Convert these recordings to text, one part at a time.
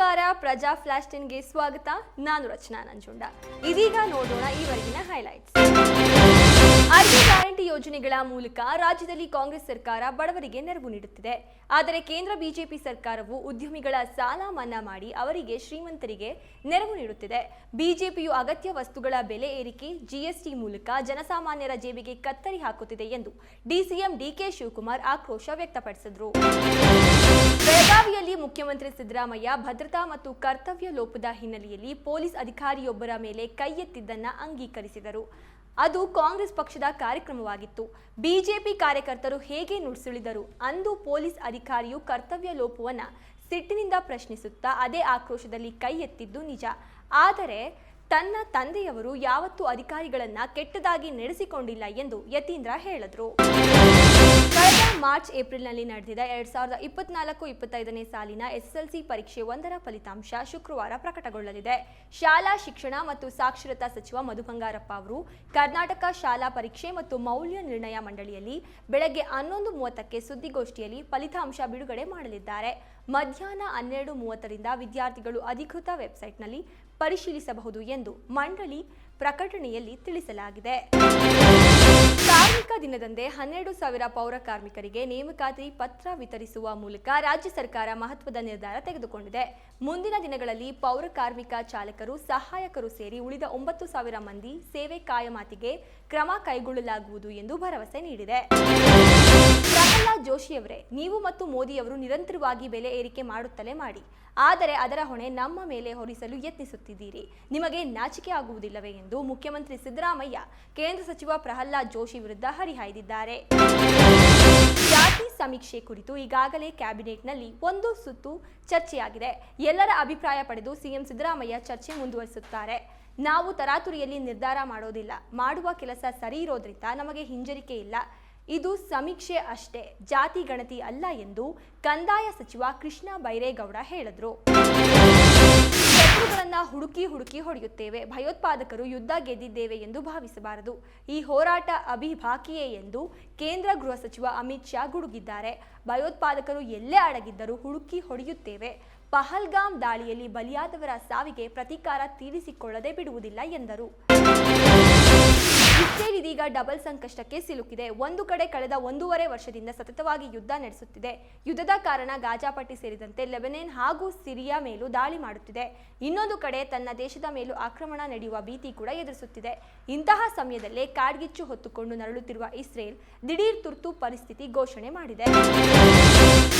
ನಮಸ್ಕಾರ, ಪ್ರಜಾ ಫ್ಲಾಶ್ 10ಗೆ ಸ್ವಾಗತ. ನಾನು ರಚನಾ ನಂಜುಂಡ. ಇದೀಗ ನೋಡೋಣ ಈವರೆಗಿನ ಹೈಲೈಟ್ಸ್. 5 ಗ್ಯಾರಂಟಿ ಯೋಜನೆಗಳ ಮೂಲಕ ರಾಜ್ಯದಲ್ಲಿ ಕಾಂಗ್ರೆಸ್ ಸರ್ಕಾರ ಬಡವರಿಗೆ ನೆರವು ನೀಡುತ್ತಿದೆ. ಆದರೆ ಕೇಂದ್ರ ಬಿಜೆಪಿ ಸರ್ಕಾರವು ಉದ್ಯಮಿಗಳ ಸಾಲ ಮನ್ನಾ ಮಾಡಿ ಅವರಿಗೆ ಶ್ರೀಮಂತರಿಗೆ ನೆರವು ನೀಡುತ್ತಿದೆ. ಬಿಜೆಪಿಯು ಅಗತ್ಯ ವಸ್ತುಗಳ ಬೆಲೆ ಏರಿಕೆ, ಜಿಎಸ್ಟಿ ಮೂಲಕ ಜನಸಾಮಾನ್ಯರ ಜೇಬಿಗೆ ಕತ್ತರಿ ಹಾಕುತ್ತಿದೆ ಎಂದು ಡಿಸಿಎಂ ಡಿಕೆ ಶಿವಕುಮಾರ್ ಆಕ್ರೋಶ ವ್ಯಕ್ತಪಡಿಸಿದರು. ಬೆಳಗಾವಿಯಲ್ಲಿ ಮುಖ್ಯಮಂತ್ರಿ ಸಿದ್ದರಾಮಯ್ಯ ಭದ್ರತಾ ಮತ್ತು ಕರ್ತವ್ಯ ಲೋಪದ ಹಿನ್ನೆಲೆಯಲ್ಲಿ ಪೊಲೀಸ್ ಅಧಿಕಾರಿಯೊಬ್ಬರ ಮೇಲೆ ಕೈ ಎತ್ತಿದ್ದನ್ನು ಅಂಗೀಕರಿಸಿದರು. ಅದು ಕಾಂಗ್ರೆಸ್ ಪಕ್ಷದ ಕಾರ್ಯಕ್ರಮವಾಗಿತ್ತು. ಬಿಜೆಪಿ ಕಾರ್ಯಕರ್ತರು ಹೇಗೆ ನುಡಿಸುಳಿದರು? ಅಂದು ಪೊಲೀಸ್ ಅಧಿಕಾರಿಯು ಕರ್ತವ್ಯ ಲೋಪವನ್ನು ಸಿಟ್ಟಿನಿಂದ ಪ್ರಶ್ನಿಸುತ್ತಾ ಅದೇ ಆಕ್ರೋಶದಲ್ಲಿ ಕೈ ಎತ್ತಿದ್ದು ನಿಜ. ಆದರೆ ತನ್ನ ತಂದೆಯವರು ಯಾವತ್ತೂ ಅಧಿಕಾರಿಗಳನ್ನ ಕೆಟ್ಟದಾಗಿ ನಡೆಸಿಕೊಂಡಿಲ್ಲ ಎಂದು ಯತೀಂದ್ರ ಹೇಳಿದರು. ಕಳೆದ ಮಾರ್ಚ್ ಏಪ್ರಿಲ್ನಲ್ಲಿ ನಡೆದಿದ್ದ 2024-25ನೇ ಸಾಲಿನ ಎಸ್ಎಸ್ಎಲ್ಸಿ ಪರೀಕ್ಷೆ 1ರ ಫಲಿತಾಂಶ ಶುಕ್ರವಾರ ಪ್ರಕಟಗೊಳ್ಳಲಿದೆ. ಶಾಲಾ ಶಿಕ್ಷಣ ಮತ್ತು ಸಾಕ್ಷರತಾ ಸಚಿವ ಮಧು ಬಂಗಾರಪ್ಪ ಅವರು ಕರ್ನಾಟಕ ಶಾಲಾ ಪರೀಕ್ಷೆ ಮತ್ತು ಮೌಲ್ಯ ನಿರ್ಣಯ ಮಂಡಳಿಯಲ್ಲಿ ಬೆಳಗ್ಗೆ 11:30ಕ್ಕೆ ಸುದ್ದಿಗೋಷ್ಠಿಯಲ್ಲಿ ಫಲಿತಾಂಶ ಬಿಡುಗಡೆ ಮಾಡಲಿದ್ದಾರೆ. ಮಧ್ಯಾಹ್ನ 12:30ರಿಂದ ವಿದ್ಯಾರ್ಥಿಗಳು ಅಧಿಕೃತ ವೆಬ್ಸೈಟ್ನಲ್ಲಿ ಪರಿಶೀಲಿಸಬಹುದು ಎಂದು ಮಂಡಳಿ ಪ್ರಕಟಣೆಯಲ್ಲಿ ತಿಳಿಸಲಾಗಿದೆ. ಕಾರ್ಮಿಕ ದಿನದಂದೇ 12,000 ಪೌರ ಕಾರ್ಮಿಕರಿಗೆ ನೇಮಕಾತಿ ಪತ್ರ ವಿತರಿಸುವ ಮೂಲಕ ರಾಜ್ಯ ಸರ್ಕಾರ ಮಹತ್ವದ ನಿರ್ಧಾರ ತೆಗೆದುಕೊಂಡಿದೆ. ಮುಂದಿನ ದಿನಗಳಲ್ಲಿ ಪೌರ ಕಾರ್ಮಿಕ ಚಾಲಕರು, ಸಹಾಯಕರು ಸೇರಿ ಉಳಿದ 9,000 ಮಂದಿ ಸೇವೆ ಕಾಯಮಾತಿಗೆ ಕ್ರಮ ಕೈಗೊಳ್ಳಲಾಗುವುದು ಎಂದು ಭರವಸೆ ನೀಡಿದೆ. ಪ್ರಹ್ಲಾದ್ ಜೋಶಿಯವರೇ, ನೀವು ಮತ್ತು ಮೋದಿಯವರು ನಿರಂತರವಾಗಿ ಬೆಲೆ ಏರಿಕೆ ಮಾಡುತ್ತಲೇ ಮಾಡಿ, ಆದರೆ ಅದರ ಹೊಣೆ ನಮ್ಮ ಮೇಲೆ ಹೊರಿಸಲು ಯತ್ನಿಸುತ್ತಿದ್ದೀರಿ. ನಿಮಗೆ ನಾಚಿಕೆ ಆಗುವುದಿಲ್ಲವೇ ಎಂದು ಮುಖ್ಯಮಂತ್ರಿ ಸಿದ್ದರಾಮಯ್ಯ ಕೇಂದ್ರ ಸಚಿವ ಪ್ರಹ್ಲಾದ್ ಜೋಶಿ ವಿರುದ್ಧ ಹರಿಹಾಯ್ದಿದ್ದಾರೆ. ಜಾತಿ ಸಮೀಕ್ಷೆ ಕುರಿತು ಈಗಾಗಲೇ ಕ್ಯಾಬಿನೆಟ್ನಲ್ಲಿ ಒಂದು ಸುತ್ತು ಚರ್ಚೆಯಾಗಿದೆ. ಎಲ್ಲರ ಅಭಿಪ್ರಾಯ ಪಡೆದು ಸಿಎಂ ಸಿದ್ದರಾಮಯ್ಯ ಚರ್ಚೆ ಮುಂದುವರಿಸುತ್ತಾರೆ. ನಾವು ತರಾತುರಿಯಲ್ಲಿ ನಿರ್ಧಾರ ಮಾಡೋದಿಲ್ಲ. ಮಾಡುವ ಕೆಲಸ ಸರಿ ಇರೋದ್ರಿಂದ ನಮಗೆ ಹಿಂಜರಿಕೆ ಇಲ್ಲ. ಇದು ಸಮೀಕ್ಷೆ ಅಷ್ಟೇ, ಜಾತಿ ಗಣತಿ ಅಲ್ಲ ಎಂದು ಕಂದಾಯ ಸಚಿವ ಕೃಷ್ಣ ಬೈರೇಗೌಡ ಹೇಳಿದರು. ಶತ್ರುಗಳನ್ನ ಹುಡುಕಿ ಹೊಡೆಯುತ್ತೇವೆ. ಭಯೋತ್ಪಾದಕರು ಯುದ್ಧ ಗೆದ್ದಿದ್ದೇವೆ ಎಂದು ಭಾವಿಸಬಾರದು. ಈ ಹೋರಾಟ ಅಭಿಭಾಕಿಯೇ ಎಂದು ಕೇಂದ್ರ ಗೃಹ ಸಚಿವ ಅಮಿತ್ ಶಾ ಗುಡುಗಿದ್ದಾರೆ. ಭಯೋತ್ಪಾದಕರು ಎಲ್ಲೇ ಅಡಗಿದ್ದರೂ ಹುಡುಕಿ ಹೊಡೆಯುತ್ತೇವೆ. ಪಹಲ್ಗಾಮ್ ದಾಳಿಯಲ್ಲಿ ಬಲಿಯಾದವರ ಸಾವಿಗೆ ಪ್ರತೀಕಾರ ತೀರಿಸಿಕೊಳ್ಳದೆ ಬಿಡುವುದಿಲ್ಲ ಎಂದರು. ಇಸ್ರೇಲ್ ಇದೀಗ ಡಬಲ್ ಸಂಕಷ್ಟಕ್ಕೆ ಸಿಲುಕಿದೆ. ಒಂದು ಕಡೆ ಕಳೆದ 1.5 ವರ್ಷದಿಂದ ಸತತವಾಗಿ ಯುದ್ಧ ನಡೆಸುತ್ತಿದೆ. ಯುದ್ಧದ ಕಾರಣ ಗಾಜಾಪಟ್ಟಿ ಸೇರಿದಂತೆ ಲೆಬನಾನ್ ಹಾಗೂ ಸಿರಿಯಾ ಮೇಲೂ ದಾಳಿ ಮಾಡುತ್ತಿದೆ. ಇನ್ನೊಂದು ಕಡೆ ತನ್ನ ದೇಶದ ಮೇಲೂ ಆಕ್ರಮಣ ನಡೆಯುವ ಭೀತಿ ಕೂಡ ಎದುರಿಸುತ್ತಿದೆ. ಇಂತಹ ಸಮಯದಲ್ಲೇ ಕಾಡ್ಗಿಚ್ಚು ಹೊತ್ತುಕೊಂಡು ನರಳುತ್ತಿರುವ ಇಸ್ರೇಲ್ ದಿಢೀರ್ ತುರ್ತು ಪರಿಸ್ಥಿತಿ ಘೋಷಣೆ ಮಾಡಿದೆ.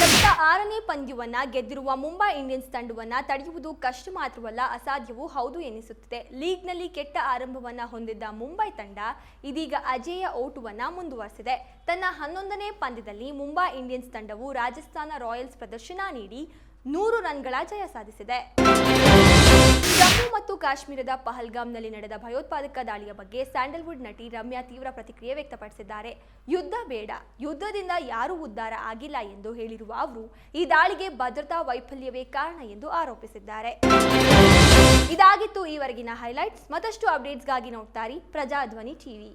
ಸತತ 6ನೇ ಪಂದ್ಯವನ್ನ ಗೆದ್ದಿರುವ ಮುಂಬೈ ಇಂಡಿಯನ್ಸ್ ತಂಡವನ್ನ ತಡೆಯುವುದು ಕಷ್ಟ ಮಾತ್ರವಲ್ಲ, ಅಸಾಧ್ಯವೂ ಹೌದು ಎನ್ನಿಸುತ್ತಿದೆ. ಲೀಗ್ನಲ್ಲಿ ಕೆಟ್ಟ ಆರಂಭವನ್ನ ಹೊಂದಿದ್ದ ಮುಂಬೈ ತಂಡ ಇದೀಗ ಅಜೇಯ ಓಟವನ್ನ ಮುಂದುವರೆಸಿದೆ. ತನ್ನ 11ನೇ ಪಂದ್ಯದಲ್ಲಿ ಮುಂಬೈ ಇಂಡಿಯನ್ಸ್ ತಂಡವು ರಾಜಸ್ಥಾನ ರಾಯಲ್ಸ್ ಪ್ರದರ್ಶನ ನೀಡಿ 100 ರನ್ಗಳ ಜಯ ಸಾಧಿಸಿದೆ. ಜಮ್ಮು ಮತ್ತು ಕಾಶ್ಮೀರದ ಪಹಲ್ಗಾಮ್ನಲ್ಲಿ ನಡೆದ ಭಯೋತ್ಪಾದಕ ದಾಳಿಯ ಬಗ್ಗೆ ಸ್ಯಾಂಡಲ್ವುಡ್ ನಟಿ ರಮ್ಯಾ ತೀವ್ರ ಪ್ರತಿಕ್ರಿಯೆ ವ್ಯಕ್ತಪಡಿಸಿದ್ದಾರೆ. ಯುದ್ಧ ಬೇಡ, ಯುದ್ಧದಿಂದ ಯಾರೂ ಉದ್ಧಾರ ಆಗಿಲ್ಲ ಎಂದು ಹೇಳಿರುವ ಅವರು ಈ ದಾಳಿಗೆ ಭದ್ರತಾ ವೈಫಲ್ಯವೇ ಕಾರಣ ಎಂದು ಆರೋಪಿಸಿದ್ದಾರೆ. ಇದಾಗಿತ್ತು ಈವರೆಗಿನ ಹೈಲೈಟ್ಸ್. ಮತ್ತಷ್ಟು ಅಪ್ಡೇಟ್ಸ್ಗಾಗಿ ನೋಡ್ತಾ ಇರಿ ಪ್ರಜಾಧ್ವನಿ ಟಿವಿ.